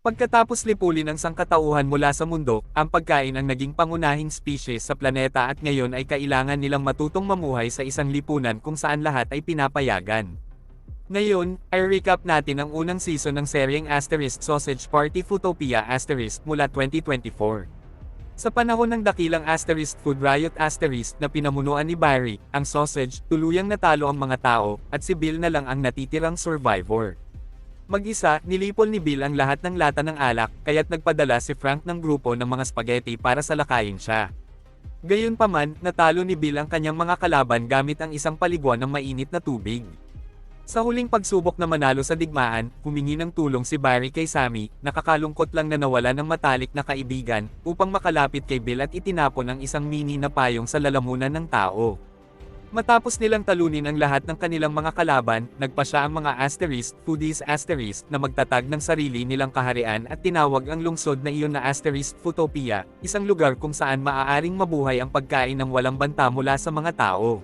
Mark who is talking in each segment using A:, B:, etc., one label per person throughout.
A: Pagkatapos lipulin ang sangkatauhan mula sa mundo, ang pagkain ang naging pangunahing species sa planeta at ngayon ay kailangan nilang matutong mamuhay sa isang lipunan kung saan lahat ay pinapayagan. Ngayon, ay recap natin ang unang season ng seryeng Sausage Party Foodtopia mula 2024. Sa panahon ng dakilang Food Riot na pinamunuan ni Barry, ang sausage, tuluyang natalo ang mga tao, at si Bill na lang ang natitirang survivor. Mag-isa, nilipol ni Bill ang lahat ng lata ng alak, kaya't nagpadala si Frank ng grupo ng mga spaghetti para salakayin siya. Gayunpaman, natalo ni Bill ang kanyang mga kalaban gamit ang isang paliguan ng mainit na tubig. Sa huling pagsubok na manalo sa digmaan, humingi ng tulong si Barry kay Sammy, nakakalungkot lang na nawala ng matalik na kaibigan, upang makalapit kay Bill at itinapon ang isang mini na payong sa lalamunan ng tao. Matapos nilang talunin ang lahat ng kanilang mga kalaban, nagpasya ang mga foodies na magtatag ng sarili nilang kaharian at tinawag ang lungsod na iyon na Foodtopia, isang lugar kung saan maaaring mabuhay ang pagkain ng walang banta mula sa mga tao.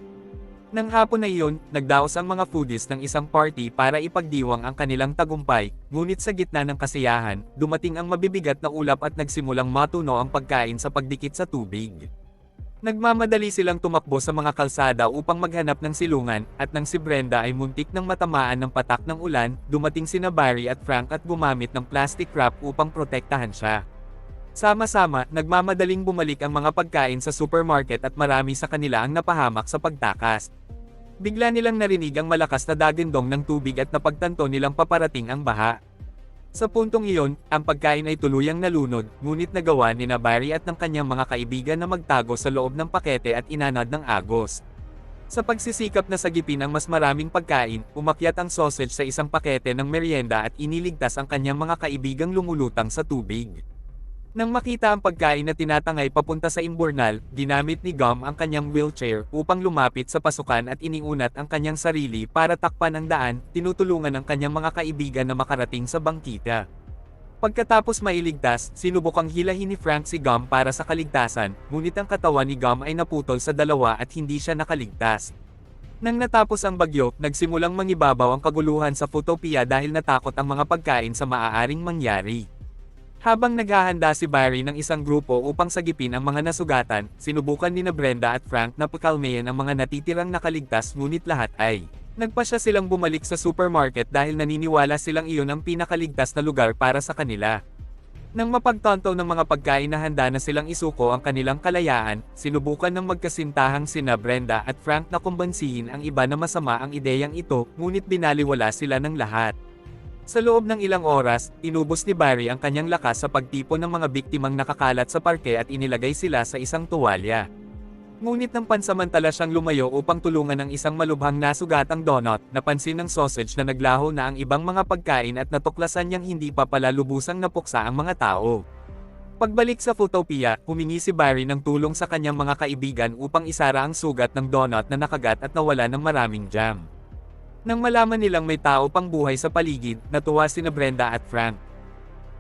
A: Nang hapon na iyon, nagdaos ang mga foodies ng isang party para ipagdiwang ang kanilang tagumpay, ngunit sa gitna ng kasiyahan, dumating ang mabibigat na ulap at nagsimulang matuno ang pagkain sa pagdikit sa tubig. Nagmamadali silang tumakbo sa mga kalsada upang maghanap ng silungan, at nang si Brenda ay muntik ng matamaan ng patak ng ulan, dumating sina Barry at Frank at gumamit ng plastic wrap upang protektahan siya. Sama-sama, nagmamadaling bumalik ang mga pagkain sa supermarket at marami sa kanila ang napahamak sa pagtakas. Bigla nilang narinig ang malakas na dagindong ng tubig at napagtanto nilang paparating ang baha. Sa puntong iyon, ang pagkain ay tuluyang nalunod, ngunit nagawa ni Barry at ng kanyang mga kaibigan na magtago sa loob ng pakete at inanad ng agos. Sa pagsisikap na sagipin ang mas maraming pagkain, umakyat ang sausage sa isang pakete ng merienda at iniligtas ang kanyang mga kaibigang lumulutang sa tubig. Nang makita ang pagkain na tinatangay papunta sa imburnal, ginamit ni Gum ang kanyang wheelchair upang lumapit sa pasukan at iniunat ang kanyang sarili para takpan ang daan, tinutulungan ang kanyang mga kaibigan na makarating sa bangkita. Pagkatapos mailigtas, sinubukang hilahin ni Frank si Gum para sa kaligtasan, ngunit ang katawan ni Gum ay naputol sa dalawa at hindi siya nakaligtas. Nang natapos ang bagyo, nagsimulang mangibabaw ang kaguluhan sa Foodtopia dahil natakot ang mga pagkain sa maaaring mangyari. Habang naghahanda si Barry ng isang grupo upang sagipin ang mga nasugatan, sinubukan ni Brenda at Frank na pakalmayan ang mga natitirang nakaligtas ngunit lahat ay nagpasya silang bumalik sa supermarket dahil naniniwala silang iyon ang pinakaligtas na lugar para sa kanila. Nang mapagtanto ng mga pagkain na handa na silang isuko ang kanilang kalayaan, sinubukan ng magkasintahang sina Brenda at Frank na kumbansihin ang iba na masama ang ideyang ito, ngunit binaliwala sila ng lahat. Sa loob ng ilang oras, inubos ni Barry ang kanyang lakas sa pagtipon ng mga biktimang nakakalat sa parke at inilagay sila sa isang tuwalya. Ngunit nang pansamantala siyang lumayo upang tulungan ang isang malubhang nasugatang donut, napansin ng sausage na naglaho na ang ibang mga pagkain at natuklasan niyang hindi pa pala lubusang napuksa ang mga tao. Pagbalik sa Foodtopia, humingi si Barry ng tulong sa kanyang mga kaibigan upang isara ang sugat ng donut na nakagat at nawala ng maraming jam. Nang malaman nilang may tao pang buhay sa paligid, natuwa sina Brenda at Frank.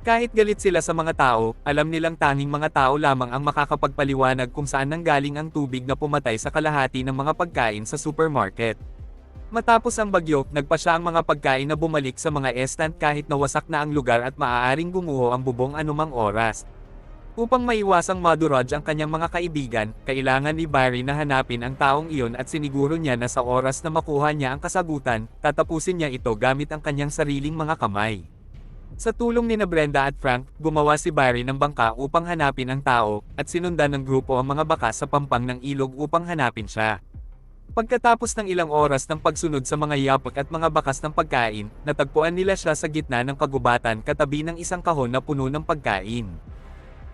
A: Kahit galit sila sa mga tao, alam nilang tanging mga tao lamang ang makakapagpaliwanag kung saan nanggaling ang tubig na pumatay sa kalahati ng mga pagkain sa supermarket. Matapos ang bagyo, nagpasya ang mga pagkain na bumalik sa mga stand kahit nawasak na ang lugar at maaaring gumuho ang bubong anumang oras. Upang maiwasang madurog ang kanyang mga kaibigan, kailangan ni Barry na hanapin ang taong iyon at siniguro niya na sa oras na makuha niya ang kasagutan, tatapusin niya ito gamit ang kanyang sariling mga kamay. Sa tulong ni Brenda at Frank, gumawa si Barry ng bangka upang hanapin ang tao, at sinundan ng grupo ang mga bakas sa pampang ng ilog upang hanapin siya. Pagkatapos ng ilang oras ng pagsunod sa mga yapok at mga bakas ng pagkain, natagpuan nila siya sa gitna ng kagubatan katabi ng isang kahon na puno ng pagkain.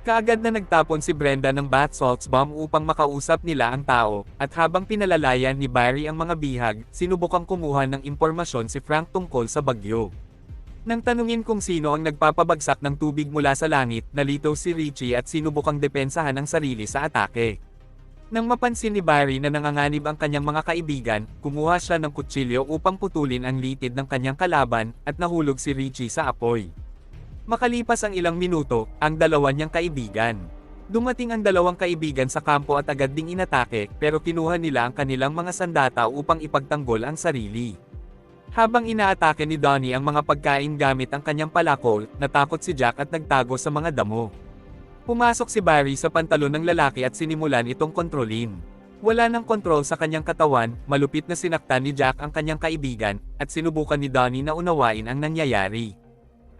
A: Kaagad na nagtapon si Brenda ng bath salts bomb upang makausap nila ang tao, at habang pinalalayan ni Barry ang mga bihag, sinubukang kumuha ng impormasyon si Frank tungkol sa bagyo. Nang tanungin kung sino ang nagpapabagsak ng tubig mula sa langit, nalito si Richie at sinubukang depensahan ang sarili sa atake. Nang mapansin ni Barry na nanganganib ang kanyang mga kaibigan, kumuha siya ng kutsilyo upang putulin ang litid ng kanyang kalaban, at nahulog si Richie sa apoy. Makalipas ang ilang minuto, ang dalawa niyang kaibigan. Dumating ang dalawang kaibigan sa kampo at agad ding inatake, pero kinuha nila ang kanilang mga sandata upang ipagtanggol ang sarili. Habang inaatake ni Donnie ang mga pagkain gamit ang kanyang palakol, natakot si Jack at nagtago sa mga damo. Pumasok si Barry sa pantalon ng lalaki at sinimulan itong kontrolin. Wala nang kontrol sa kanyang katawan, malupit na sinaktan ni Jack ang kanyang kaibigan, at sinubukan ni Donnie na unawain ang nangyayari.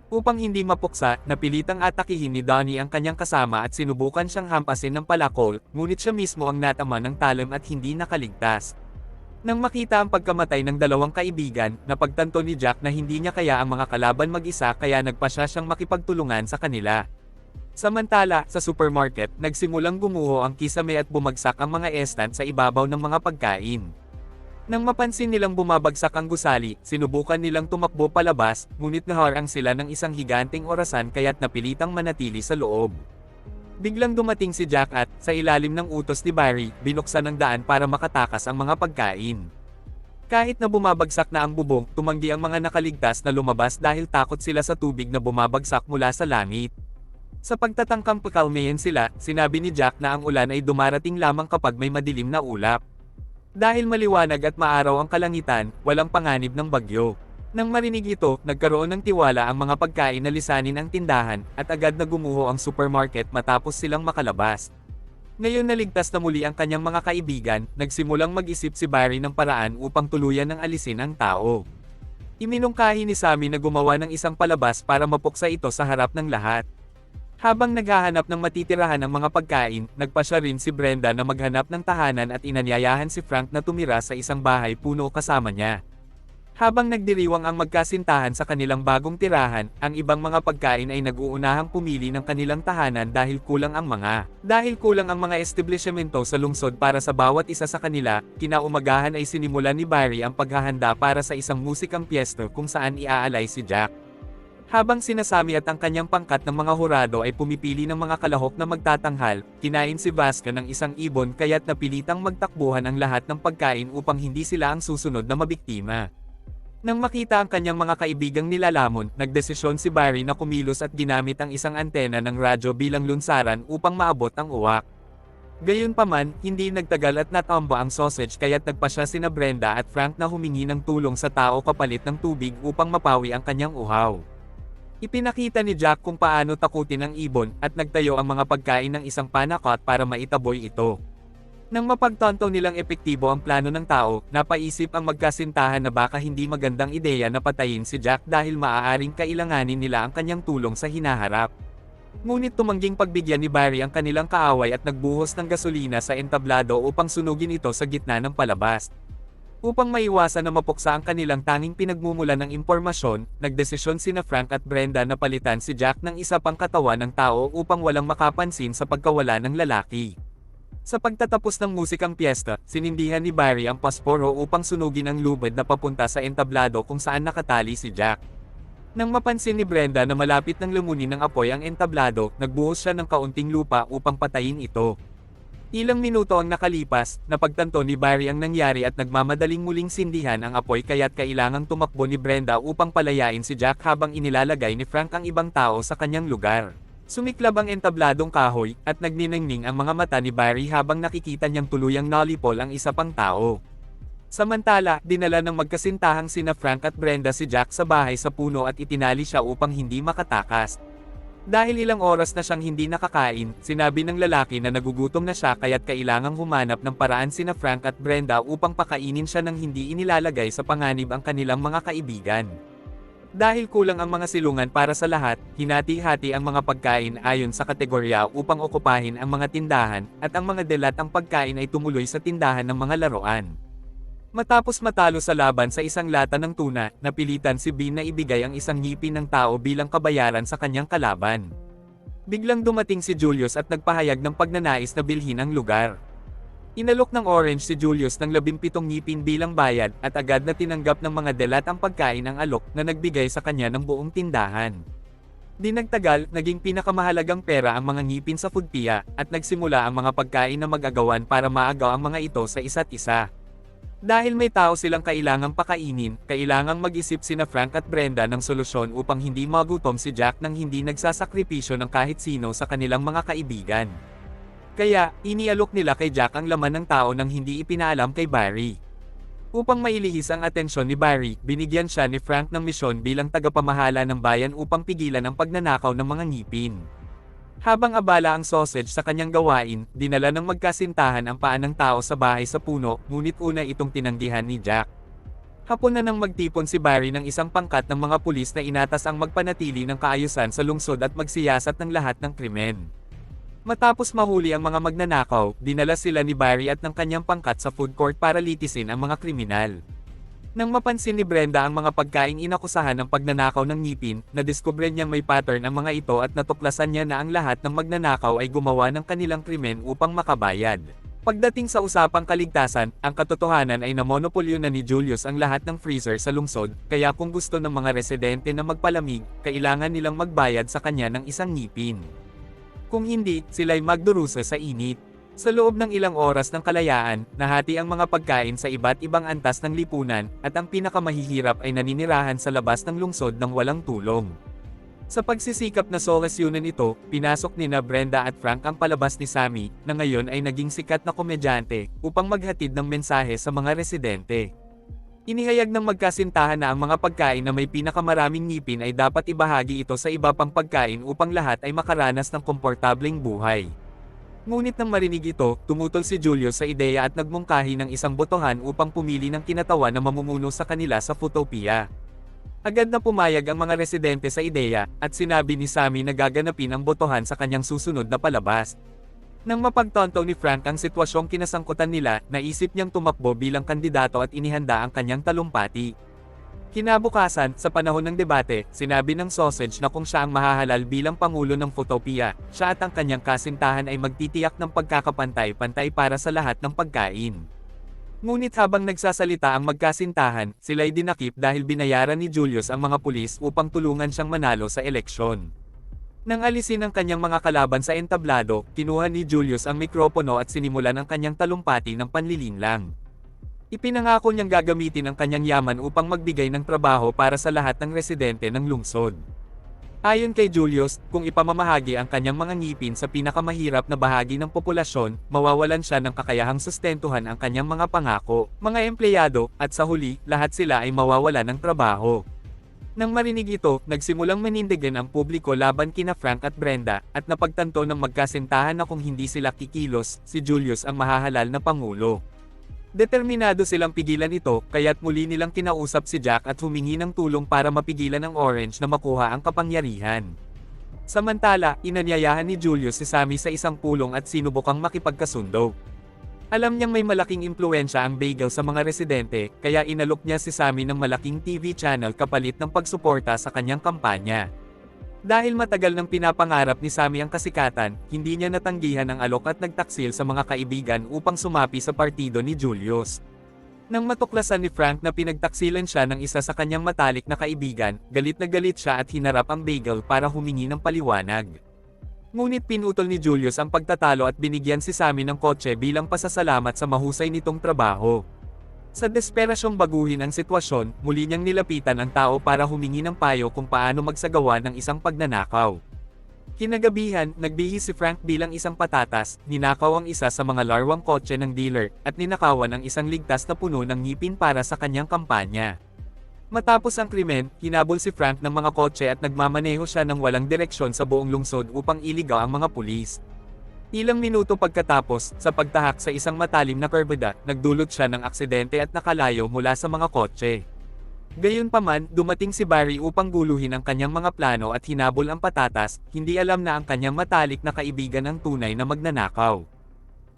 A: Upang hindi mapuksa, napilitang atakihin ni Donnie ang kanyang kasama at sinubukan siyang hampasin ng palakol, ngunit siya mismo ang natama ng talim at hindi nakaligtas. Nang makita ang pagkamatay ng dalawang kaibigan, napagtanto ni Jack na hindi niya kaya ang mga kalaban mag-isa kaya nagpasya siyang makipagtulungan sa kanila. Samantala, sa supermarket, nagsimulang gumuho ang kisame at bumagsak ang mga estan sa ibabaw ng mga pagkain. Nang mapansin nilang bumabagsak ang gusali, sinubukan nilang tumakbo palabas, ngunit naharang sila ng isang higanteng orasan kaya't napilitang manatili sa loob. Biglang dumating si Jack at, sa ilalim ng utos ni Barry, binuksan ang daan para makatakas ang mga pagkain. Kahit na bumabagsak na ang bubong, tumanggi ang mga nakaligtas na lumabas dahil takot sila sa tubig na bumabagsak mula sa langit. Sa pagtatangkang pakalmayan sila, sinabi ni Jack na ang ulan ay dumarating lamang kapag may madilim na ulap. Dahil maliwanag at maaraw ang kalangitan, walang panganib ng bagyo. Nang marinig ito, nagkaroon ng tiwala ang mga pagkain na lisanin ang tindahan, at agad na gumuho ang supermarket matapos silang makalabas. Ngayon naligtas na muli ang kanyang mga kaibigan, nagsimulang mag-isip si Barry ng paraan upang tuluyan ng alisin ang tao. Iminungkahi ni Sammy na gumawa ng isang palabas para mapuksa ito sa harap ng lahat. Habang naghahanap ng matitirahan ng mga pagkain, nagpasya rin si Brenda na maghanap ng tahanan at inanyayahan si Frank na tumira sa isang bahay puno kasama niya. Habang nagdiriwang ang magkasintahan sa kanilang bagong tirahan, ang ibang mga pagkain ay nag-uunahang pumili ng kanilang tahanan dahil kulang ang mga establishmento sa lungsod para sa bawat isa sa kanila. Kinaumagahan ay sinimulan ni Barry ang paghahanda para sa isang musikang piyesta kung saan iaalay si Jack. Habang sinasami at ang kanyang pangkat ng mga hurado ay pumipili ng mga kalahok na magtatanghal, kinain si Vasco ng isang ibon kaya't napilitang magtakbuhan ang lahat ng pagkain upang hindi sila ang susunod na mabiktima. Nang makita ang kanyang mga kaibigang nilalamon, nagdesisyon si Barry na kumilos at ginamit ang isang antena ng radyo bilang lunsaran upang maabot ang uwak. Gayunpaman, hindi nagtagal at natomba ang sausage kaya't nagpasya sina Brenda at Frank na humingi ng tulong sa tao kapalit ng tubig upang mapawi ang kanyang uhaw. Ipinakita ni Jack kung paano takutin ang ibon at nagtayo ang mga pagkain ng isang panakot para maitaboy ito. Nang mapagtanto nilang epektibo ang plano ng tao, napaisip ang magkasintahan na baka hindi magandang ideya na patayin si Jack dahil maaaring kailanganin nila ang kanyang tulong sa hinaharap. Ngunit tumangging pagbigyan ni Barry ang kanilang kaaway at nagbuhos ng gasolina sa entablado upang sunugin ito sa gitna ng palabas. Upang maiwasan na mapuksa ang kanilang tanging pinagmumulan ng impormasyon, nagdesisyon sina Frank at Brenda na palitan si Jack ng isa pang katawan ng tao upang walang makapansin sa pagkawala ng lalaki. Sa pagtatapos ng musikang piyesta, sinindihan ni Barry ang pasporo upang sunugin ang lubid na papunta sa entablado kung saan nakatali si Jack. Nang mapansin ni Brenda na malapit ng lumunin ng apoy ang entablado, nagbuhos siya ng kaunting lupa upang patayin ito. Ilang minuto ang nakalipas, napagtanto ni Barry ang nangyari at nagmamadaling muling sindihan ang apoy kaya't kailangang tumakbo ni Brenda upang palayain si Jack habang inilalagay ni Frank ang ibang tao sa kanyang lugar. Sumiklab ang entabladong kahoy, at nagniningning ang mga mata ni Barry habang nakikita niyang tuluyang nalipol ang isa pang tao. Samantala, dinala ng magkasintahang sina Frank at Brenda si Jack sa bahay sa puno at itinali siya upang hindi makatakas. Dahil ilang oras na siyang hindi nakakain, sinabi ng lalaki na nagugutom na siya kaya't kailangang humanap ng paraan sina Frank at Brenda upang pakainin siya ng hindi inilalagay sa panganib ang kanilang mga kaibigan. Dahil kulang ang mga silungan para sa lahat, hinati-hati ang mga pagkain ayon sa kategorya upang okupahin ang mga tindahan, at ang mga delatang pagkain ay tumuloy sa tindahan ng mga laruan. Matapos matalo sa laban sa isang lata ng tuna, napilitan si Bean na ibigay ang isang ngipin ng tao bilang kabayaran sa kanyang kalaban. Biglang dumating si Julius at nagpahayag ng pagnanais na bilhin ang lugar. Inalok ng Orange si Julius ng 17 ngipin bilang bayad at agad na tinanggap ng mga delat ang pagkain ang alok na nagbigay sa kanya ng buong tindahan. Di nagtagal, naging pinakamahalagang pera ang mga ngipin sa foodpia at nagsimula ang mga pagkain na mag-agawan para maagaw ang mga ito sa isa't isa. Dahil may tao silang kailangang pakainin, kailangang mag-isip sina Frank at Brenda ng solusyon upang hindi magutom si Jack nang hindi nagsasakripisyo ng kahit sino sa kanilang mga kaibigan. Kaya, inialok nila kay Jack ang laman ng tao nang hindi ipinaalam kay Barry. Upang mailihis ang atensyon ni Barry, binigyan siya ni Frank ng misyon bilang tagapamahala ng bayan upang pigilan ang pagnanakaw ng mga ngipin. Habang abala ang sausage sa kanyang gawain, dinala ng magkasintahan ang paa ng tao sa bahay sa puno, ngunit una itong tinanggihan ni Jack. Hapon na nang magtipon si Barry ng isang pangkat ng mga pulis na inatas ang magpanatili ng kaayusan sa lungsod at magsiyasat ng lahat ng krimen. Matapos mahuli ang mga magnanakaw, dinala sila ni Barry at ng kanyang pangkat sa food court para litisin ang mga kriminal. Nang mapansin ni Brenda ang mga pagkaing inakusahan ng pagnanakaw ng ngipin, nadiskubre niyang may pattern ang mga ito at natuklasan niya na ang lahat ng magnanakaw ay gumawa ng kanilang krimen upang makabayad. Pagdating sa usapang kaligtasan, ang katotohanan ay namonopolyo na ni Julius ang lahat ng freezer sa lungsod, kaya kung gusto ng mga residente na magpalamig, kailangan nilang magbayad sa kanya ng isang ngipin. Kung hindi, sila'y magdurusa sa init. Sa loob ng ilang oras ng kalayaan, nahati ang mga pagkain sa iba't ibang antas ng lipunan, at ang pinakamahihirap ay naninirahan sa labas ng lungsod ng walang tulong. Sa pagsisikap na solusyonan ito, pinasok nina Brenda at Frank ang palabas ni Sammy, na ngayon ay naging sikat na komedyante, upang maghatid ng mensahe sa mga residente. Inihayag ng magkasintahan na ang mga pagkain na may pinakamaraming ngipin ay dapat ibahagi ito sa iba pang pagkain upang lahat ay makaranas ng komportableng buhay. Ngunit nang marinig ito, tumutol si Julius sa ideya at nagmungkahi ng isang botohan upang pumili ng kinatawa na mamumuno sa kanila sa Footopia. Agad na pumayag ang mga residente sa ideya, at sinabi ni Sammy na gaganapin ang botohan sa kanyang susunod na palabas. Nang mapagtanto ni Frank ang sitwasyong kinasangkutan nila, naisip niyang tumakbo bilang kandidato at inihanda ang kanyang talumpati. Kinabukasan, sa panahon ng debate, sinabi ng sausage na kung siya ang mahahalal bilang pangulo ng Footopia, siya at ang kanyang kasintahan ay magtitiyak ng pagkakapantay-pantay para sa lahat ng pagkain. Ngunit habang nagsasalita ang magkasintahan, sila'y dinakip dahil binayaran ni Julius ang mga pulis upang tulungan siyang manalo sa eleksyon. Nang alisin ang kanyang mga kalaban sa entablado, kinuha ni Julius ang mikropono at sinimulan ang kanyang talumpati ng panlilinlang. Ipinangako niyang gagamitin ang kanyang yaman upang magbigay ng trabaho para sa lahat ng residente ng lungsod. Ayon kay Julius, kung ipamamahagi ang kanyang mga ngipin sa pinakamahirap na bahagi ng populasyon, mawawalan siya ng kakayahang sustentuhan ang kanyang mga pangako, mga empleyado, at sa huli, lahat sila ay mawawalan ng trabaho. Nang marinig ito, nagsimulang manindigan ang publiko laban kina Frank at Brenda, at napagtanto ng magkasintahan na kung hindi sila kikilos, si Julius ang mahahalal na pangulo. Determinado silang pigilan ito, kaya't muli nilang kinausap si Jack at humingi ng tulong para mapigilan ang Orange na makuha ang kapangyarihan. Samantala, inanyayahan ni Julius si Sammy sa isang pulong at sinubukang makipagkasundo. Alam niyang may malaking impluwensya ang Bagel sa mga residente, kaya inalok niya si Sammy ng malaking TV channel kapalit ng pagsuporta sa kanyang kampanya. Dahil matagal nang pinapangarap ni Sammy ang kasikatan, hindi niya natanggihan ang alok at nagtaksil sa mga kaibigan upang sumapi sa partido ni Julius. Nang matuklasan ni Frank na pinagtaksilan siya ng isa sa kanyang matalik na kaibigan, galit na galit siya at hinarap ang Bagel para humingi ng paliwanag. Ngunit pinutol ni Julius ang pagtatalo at binigyan si Sammy ng kotse bilang pasasalamat sa mahusay nitong trabaho. Sa desperasyong baguhin ang sitwasyon, muli niyang nilapitan ang tao para humingi ng payo kung paano magsagawa ng isang pagnanakaw. Kinagabihan, nagbihis si Frank bilang isang patatas, ninakaw ang isa sa mga larwang kotse ng dealer, at ninakawan ang isang ligtas na puno ng ngipin para sa kanyang kampanya. Matapos ang krimen, hinabol si Frank ng mga kotse at nagmamaneho siya ng walang direksyon sa buong lungsod upang iligaw ang mga pulis. Ilang minuto pagkatapos, sa pagtahak sa isang matalim na kurbada, nagdulot siya ng aksidente at nakalayo mula sa mga kotse. Gayunpaman, dumating si Barry upang guluhin ang kanyang mga plano at hinabol ang patatas, hindi alam na ang kanyang matalik na kaibigan ang tunay na magnanakaw.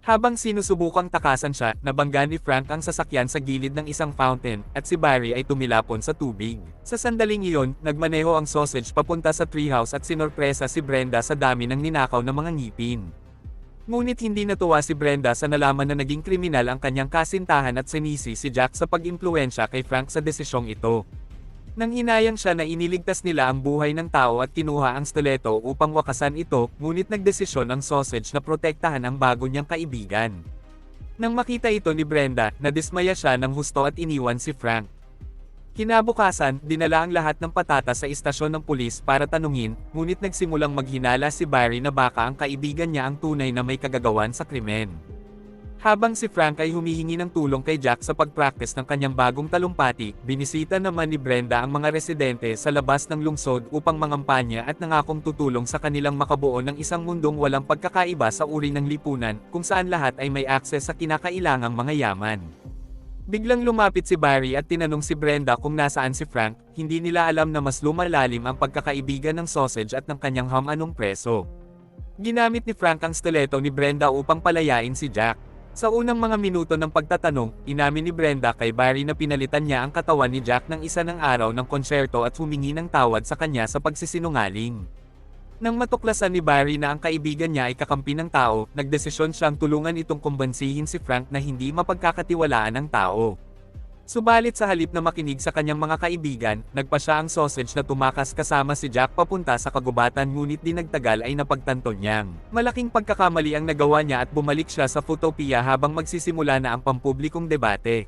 A: Habang sinusubukang takasan siya, nabangga ni Frank ang sasakyan sa gilid ng isang fountain, at si Barry ay tumilapon sa tubig. Sa sandaling iyon, nagmaneho ang sausage papunta sa treehouse at sinorpresa si Brenda sa dami ng ninakaw na mga ngipin. Ngunit hindi natuwa si Brenda sa nalaman na naging kriminal ang kanyang kasintahan at sinisi si Jack sa pag-impluwensya kay Frank sa desisyong ito. Nang hinayang siya na iniligtas nila ang buhay ng tao at kinuha ang stiletto upang wakasan ito, ngunit nagdesisyon ang sausage na protektahan ang bago niyang kaibigan. Nang makita ito ni Brenda, nadismaya siya ng husto at iniwan si Frank. Kinabukasan, dinala ang lahat ng patatas sa istasyon ng pulis para tanungin, ngunit nagsimulang maghinala si Barry na baka ang kaibigan niya ang tunay na may kagagawan sa krimen. Habang si Frank ay humihingi ng tulong kay Jack sa pag-practice ng kanyang bagong talumpati, binisita naman ni Brenda ang mga residente sa labas ng lungsod upang mangampanya at nangakong tutulong sa kanilang makabuo ng isang mundong walang pagkakaiba sa uri ng lipunan, kung saan lahat ay may akses sa kinakailangang mga yaman. Biglang lumapit si Barry at tinanong si Brenda kung nasaan si Frank. Hindi nila alam na mas lumalalim ang pagkakaibigan ng sausage at ng kanyang anong preso. Ginamit ni Frank ang stiletto ni Brenda upang palayain si Jack. Sa unang mga minuto ng pagtatanong, inamin ni Brenda kay Barry na pinalitan niya ang katawan ni Jack ng isa ng araw ng konsyerto at humingi ng tawad sa kanya sa pagsisinungaling. Nang matuklasan ni Barry na ang kaibigan niya ay kakampi ng tao, nagdesisyon siyang tulungan itong kumbansihin si Frank na hindi mapagkakatiwalaan ng tao. Subalit sa halip na makinig sa kanyang mga kaibigan, nagpa siya ang sausage na tumakas kasama si Jack papunta sa kagubatan, ngunit di nagtagal ay napagtanto niyang malaking pagkakamali ang nagawa niya at bumalik siya sa Footopia habang magsisimula na ang pampublikong debate.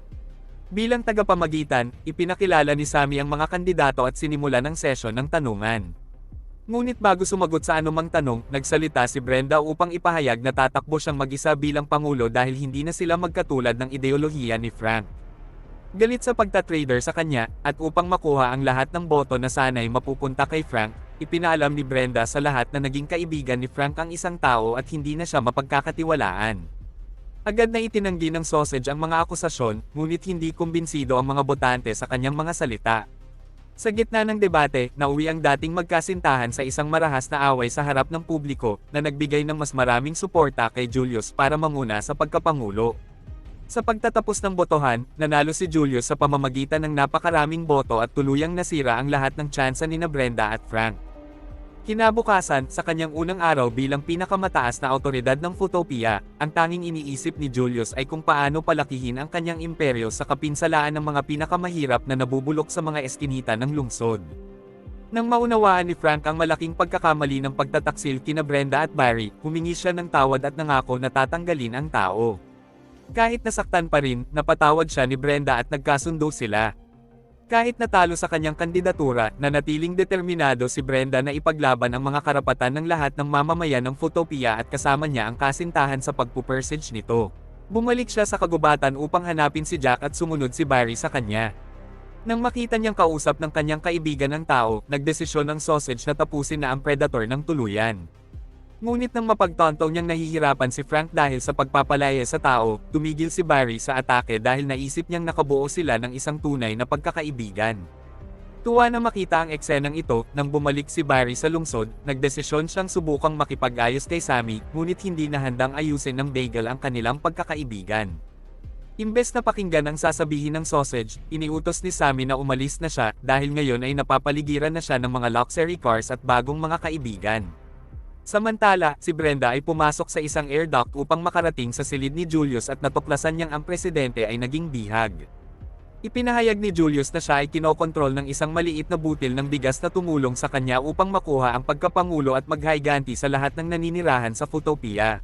A: Bilang tagapamagitan, ipinakilala ni Sammy ang mga kandidato at sinimula ng sesyon ng tanungan. Ngunit bago sumagot sa anumang tanong, nagsalita si Brenda upang ipahayag na tatakbo siyang mag-isa bilang pangulo dahil hindi na sila magkatulad ng ideolohiya ni Frank. Galit sa pagtatrader sa kanya, at upang makuha ang lahat ng boto na sana'y mapupunta kay Frank, ipinaalam ni Brenda sa lahat na naging kaibigan ni Frank ang isang tao at hindi na siya mapagkakatiwalaan. Agad na itinanggi ng sausage ang mga akusasyon, ngunit hindi kumbinsido ang mga botante sa kanyang mga salita. Sa gitna ng debate, nauwi ang dating magkasintahan sa isang marahas na away sa harap ng publiko, na nagbigay ng mas maraming suporta kay Julius para manguna sa pagkapangulo. Sa pagtatapos ng botohan, nanalo si Julius sa pamamagitan ng napakaraming boto at tuluyang nasira ang lahat ng tsansa nina Brenda at Frank. Kinabukasan, sa kanyang unang araw bilang pinakamataas na awtoridad ng Footopia, ang tanging iniisip ni Julius ay kung paano palakihin ang kanyang imperyo sa kapinsalaan ng mga pinakamahirap na nabubulok sa mga eskinita ng lungsod. Nang maunawaan ni Frank ang malaking pagkakamali ng pagtataksil kina Brenda at Barry, humingi siya ng tawad at nangako na tatanggalin ang tao. Kahit nasaktan pa rin, napatawad siya ni Brenda at nagkasundo sila. Kahit natalo sa kanyang kandidatura, nanatiling determinado si Brenda na ipaglaban ang mga karapatan ng lahat ng mamamayan ng Footopia at kasama niya ang kasintahan sa pagpupersige nito. Bumalik siya sa kagubatan upang hanapin si Jack at sumunod si Barry sa kanya. Nang makita niyang kausap ng kanyang kaibigan ng tao, nagdesisyon ang sausage na tapusin na ang predator ng tuluyan. Ngunit nang mapagtanto niyang nahihirapan si Frank dahil sa pagpapalaya sa tao, tumigil si Barry sa atake dahil naisip niyang nakabuo sila ng isang tunay na pagkakaibigan. Tuwa na makita ang eksenang ito, nang bumalik si Barry sa lungsod, nagdesisyon siyang subukang makipag-ayos kay Sammy, ngunit hindi na handang ayusin ng Bagel ang kanilang pagkakaibigan. Imbes na pakinggan ang sasabihin ng sausage, iniutos ni Sammy na umalis na siya dahil ngayon ay napapaligiran na siya ng mga luxury cars at bagong mga kaibigan. Samantala, si Brenda ay pumasok sa isang air duct upang makarating sa silid ni Julius at natuklasan niyang ang presidente ay naging bihag. Ipinahayag ni Julius na siya ay kinokontrol ng isang maliit na butil ng bigas na tumulong sa kanya upang makuha ang pagkapangulo at maghayganti sa lahat ng naninirahan sa Footopia.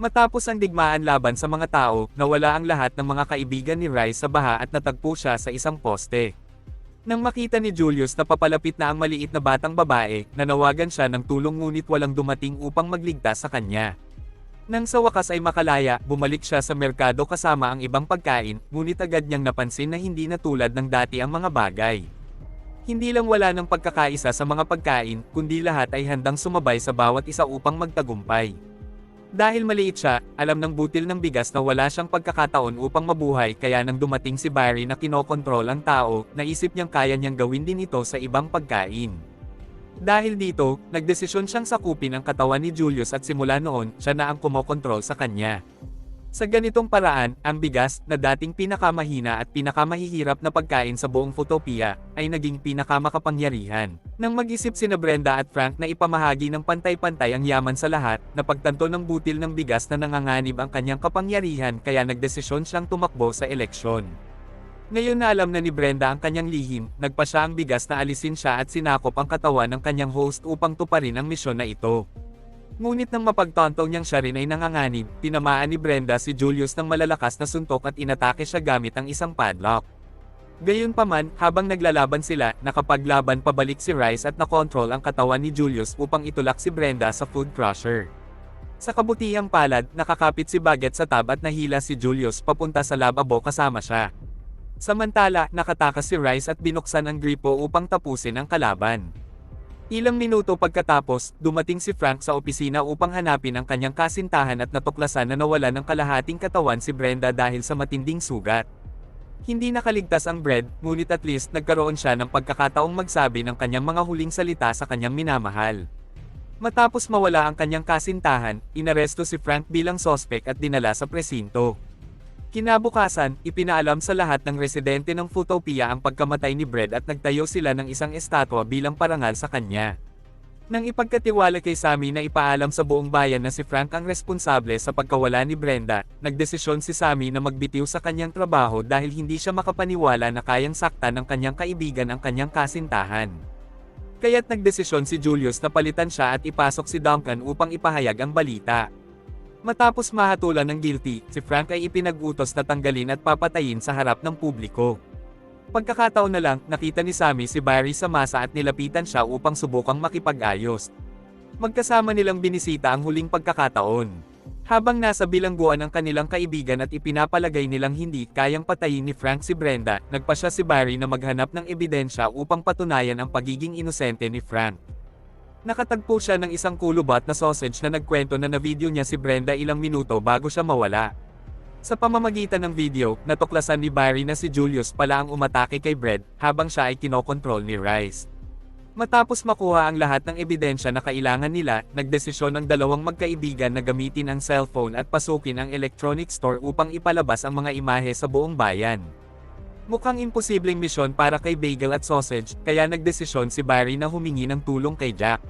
A: Matapos ang digmaan laban sa mga tao, nawala ang lahat ng mga kaibigan ni Rice sa baha at natagpo siya sa isang poste. Nang makita ni Julius na papalapit na ang maliit na batang babae, nanawagan siya ng tulong ngunit walang dumating upang magligtas sa kanya. Nang sa wakas ay makalaya, bumalik siya sa merkado kasama ang ibang pagkain, ngunit agad niyang napansin na hindi na tulad ng dati ang mga bagay. Hindi lang wala ng pagkakaisa sa mga pagkain, kundi lahat ay handang sumabay sa bawat isa upang magtagumpay. Dahil maliit siya, alam ng butil ng bigas na wala siyang pagkakataon upang mabuhay, kaya nang dumating si Barry na kinokontrol ang tao, naisip niyang kaya niyang gawin din ito sa ibang pagkain. Dahil dito, nagdesisyon siyang sakupin ang katawan ni Julius at simula noon, siya na ang kumokontrol sa kanya. Sa ganitong paraan, ang bigas, na dating pinakamahina at pinakamahihirap na pagkain sa buong Footopia, ay naging pinakamakapangyarihan. Nang mag-isip sina Brenda at Frank na ipamahagi ng pantay-pantay ang yaman sa lahat, napagtanto ng butil ng bigas na nanganganib ang kanyang kapangyarihan, kaya nagdesisyon siyang tumakbo sa eleksyon. Ngayon na alam na ni Brenda ang kanyang lihim, nagpa siya ang bigas na alisin siya at sinakop ang katawan ng kanyang host upang tuparin ang misyon na ito. Ngunit nang mapagtanto niyang siya rin ay nanganganib, tinamaan ni Brenda si Julius ng malalakas na suntok at inatake siya gamit ang isang padlock. Gayunpaman, habang naglalaban sila, nakapaglaban pabalik si Rice at nakontrol ang katawan ni Julius upang itulak si Brenda sa food crusher. Sa kabutihang palad, nakakapit si Baguette sa tab at nahila si Julius papunta sa lababo kasama siya. Samantala, nakatakas si Rice at binuksan ang gripo upang tapusin ang kalaban. Ilang minuto pagkatapos, dumating si Frank sa opisina upang hanapin ang kanyang kasintahan at natuklasan na nawala ng kalahating katawan si Brenda dahil sa matinding sugat. Hindi nakaligtas ang Brad, ngunit at least nagkaroon siya ng pagkakataong magsabi ng kanyang mga huling salita sa kanyang minamahal. Matapos mawala ang kanyang kasintahan, inaresto si Frank bilang sospek at dinala sa presinto. Kinabukasan, ipinaalam sa lahat ng residente ng Footopia ang pagkamatay ni Brad at nagtayo sila ng isang estatwa bilang parangal sa kanya. Nang ipagkatiwala kay Sammy na ipaalam sa buong bayan na si Frank ang responsable sa pagkawala ni Brenda, nagdesisyon si Sammy na magbitiw sa kanyang trabaho dahil hindi siya makapaniwala na kayang saktan ng kanyang kaibigan ang kanyang kasintahan. Kaya't nagdesisyon si Julius na palitan siya at ipasok si Duncan upang ipahayag ang balita. Matapos mahatulan ng guilty, si Frank ay ipinag-utos na tanggalin at papatayin sa harap ng publiko. Pagkakataon na lang, nakita ni Sammy si Barry sa masa at nilapitan siya upang subukang makipag-ayos. Magkasama nilang binisita ang huling pagkakataon. Habang nasa bilangguan ang kanilang kaibigan at ipinapalagay nilang hindi kayang patayin ni Frank si Brenda, nagpasya si Barry na maghanap ng ebidensya upang patunayan ang pagiging inosente ni Frank. Nakatagpo siya ng isang kulubat na sausage na nagkwento na na-video niya si Brenda ilang minuto bago siya mawala. Sa pamamagitan ng video, natuklasan ni Barry na si Julius pala ang umatake kay Brad, habang siya ay kinokontrol ni Rice. Matapos makuha ang lahat ng ebidensya na kailangan nila, nagdesisyon ang dalawang magkaibigan na gamitin ang cellphone at pasukin ang electronic store upang ipalabas ang mga imahe sa buong bayan. Mukhang imposibleng misyon para kay Bagel at Sausage, kaya nagdesisyon si Barry na humingi ng tulong kay Jack.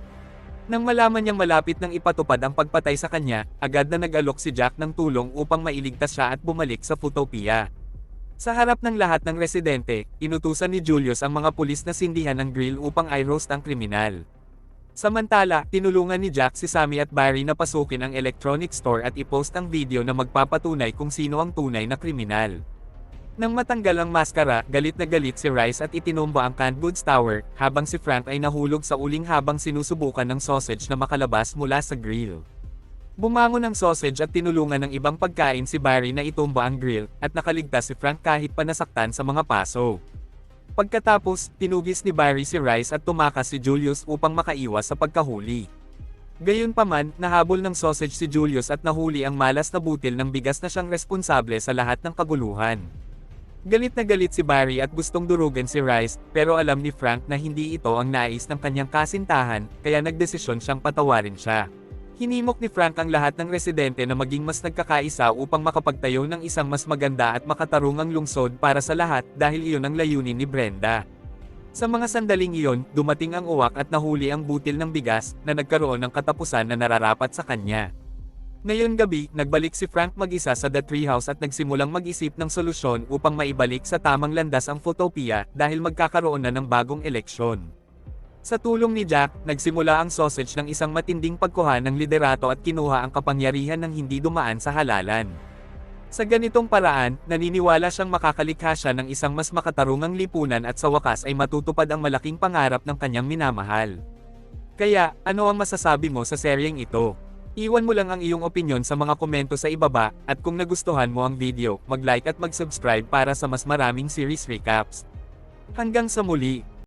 A: Nang malaman niyang malapit nang ipatupad ang pagpatay sa kanya, agad na nag-alok si Jack ng tulong upang mailigtas siya at bumalik sa Footopia. Sa harap ng lahat ng residente, inutusan ni Julius ang mga pulis na sindihan ng grill upang i-roast ang kriminal. Samantala, tinulungan ni Jack si Sammy at Barry na pasukin ang electronic store at i-post ang video na magpapatunay kung sino ang tunay na kriminal. Nang matanggal ang maskara, galit na galit si Rice at itinomba ang canned goods tower, habang si Frank ay nahulog sa uling habang sinusubukan ng sausage na makalabas mula sa grill. Bumangon ang sausage at tinulungan ng ibang pagkain si Barry na itumba ang grill, at nakaligtas si Frank kahit pa nasaktan sa mga paso. Pagkatapos, tinugis ni Barry si Rice at tumakas si Julius upang makaiwas sa pagkahuli. Gayunpaman, nahabol ng sausage si Julius at nahuli ang malas na butil ng bigas na siyang responsable sa lahat ng kaguluhan. Galit na galit si Barry at gustong durugan si Rice, pero alam ni Frank na hindi ito ang nais ng kanyang kasintahan, kaya nagdesisyon siyang patawarin siya. Hinimok ni Frank ang lahat ng residente na maging mas nagkakaisa upang makapagtayo ng isang mas maganda at makatarungang lungsod para sa lahat dahil iyon ang layunin ni Brenda. Sa mga sandaling iyon, dumating ang uwak at nahuli ang butil ng bigas na nagkaroon ng katapusan na nararapat sa kanya. Ngayon gabi, nagbalik si Frank mag-isa sa The Treehouse at nagsimulang mag-isip ng solusyon upang maibalik sa tamang landas ang Footopia dahil magkakaroon na ng bagong eleksyon. Sa tulong ni Jack, nagsimula ang sausage ng isang matinding pagkuha ng liderato at kinuha ang kapangyarihan ng hindi dumaan sa halalan. Sa ganitong paraan, naniniwala siyang makakalikha siya ng isang mas makatarungang lipunan at sa wakas ay matutupad ang malaking pangarap ng kanyang minamahal. Kaya, ano ang masasabi mo sa seryeng ito? Iwan mo lang ang iyong opinyon sa mga komento sa ibaba, at kung nagustuhan mo ang video, mag-like at mag-subscribe para sa mas maraming series recaps. Hanggang sa muli!